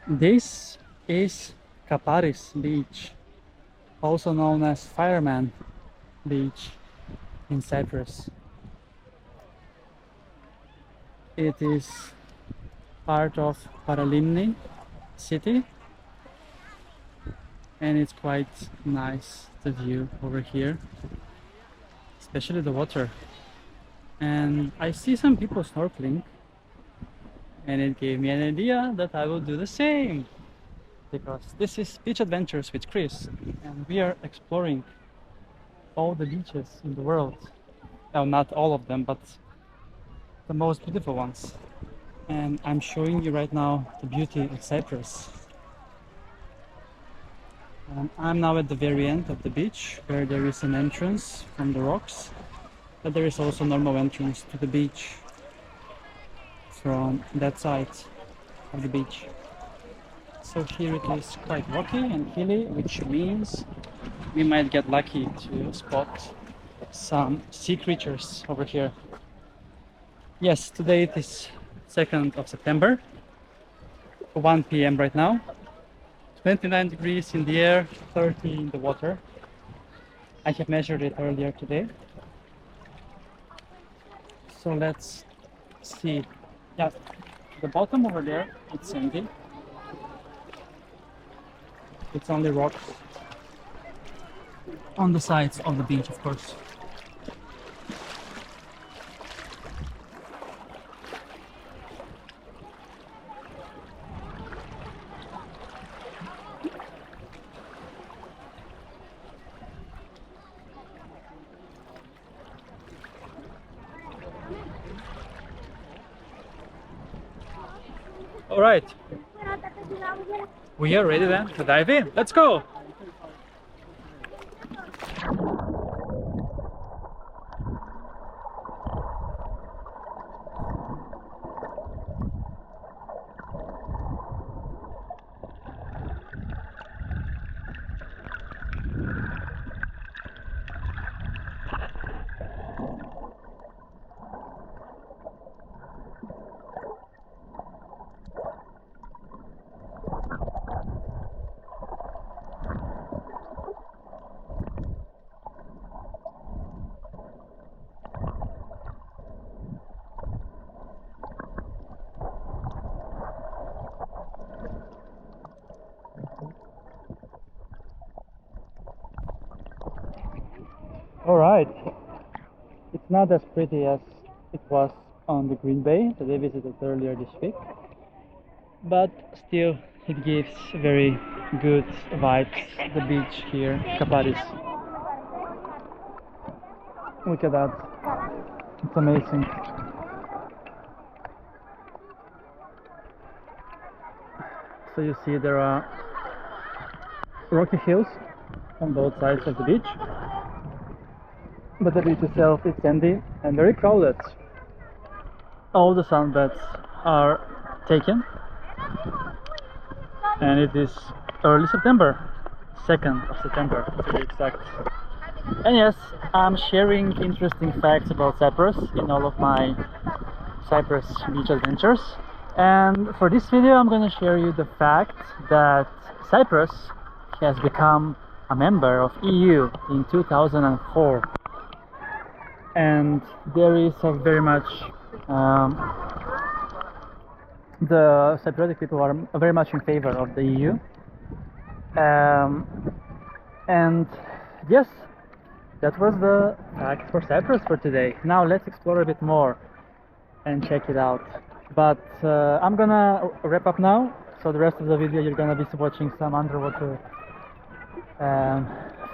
This is Kapparis beach, also known as Fireman Beach in Cyprus. It is part of Paralimni city, and it's quite nice, the view over here, especially the water. And I see some people snorkeling, and it gave me an idea that I will do the same, because this is Beach Adventures with Chris, and we are exploring all the beaches in the world. Well, not all of them, but the most beautiful ones. And I'm showing you right now the beauty of Cyprus. I'm now at the very end of the beach, where there is an entrance from the rocks, but there is also normal entrance to the beach from that side of the beach. So here it is quite rocky and hilly, which means we might get lucky to spot some sea creatures over here. Yes, today it is 2nd of September, 1 p.m. right now. 29 degrees in the air, 30 in the water. I have measured it earlier today. So let's see. Yeah, the bottom over there, it's sandy. It's only rocks on the sides of the beach, of course. All right, we are ready then to dive in. Let's go! Alright, it's not as pretty as it was on the Green Bay that I visited earlier this week, but still it gives very good vibes, the beach here, Kapparis. Look at that, it's amazing. So you see there are rocky hills on both sides of the beach, but the beach itself is sandy and very crowded. All the sunbeds are taken, and it is early September, 2nd of September to be exact. And yes, I'm sharing interesting facts about Cyprus in all of my Cyprus beach adventures. And for this video I'm going to share you the fact that Cyprus has become a member of EU in 2004. And there is a very much the Cypriotic people are very much in favor of the EU. And yes, that was the fact for Cyprus for today. Now let's explore a bit more and check it out. But I'm gonna wrap up now, so the rest of the video you're gonna be watching some underwater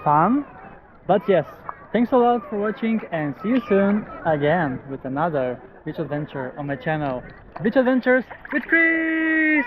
fun. But yes, thanks a lot for watching, and see you soon again with another beach adventure on my channel, Beach Adventures with Chris!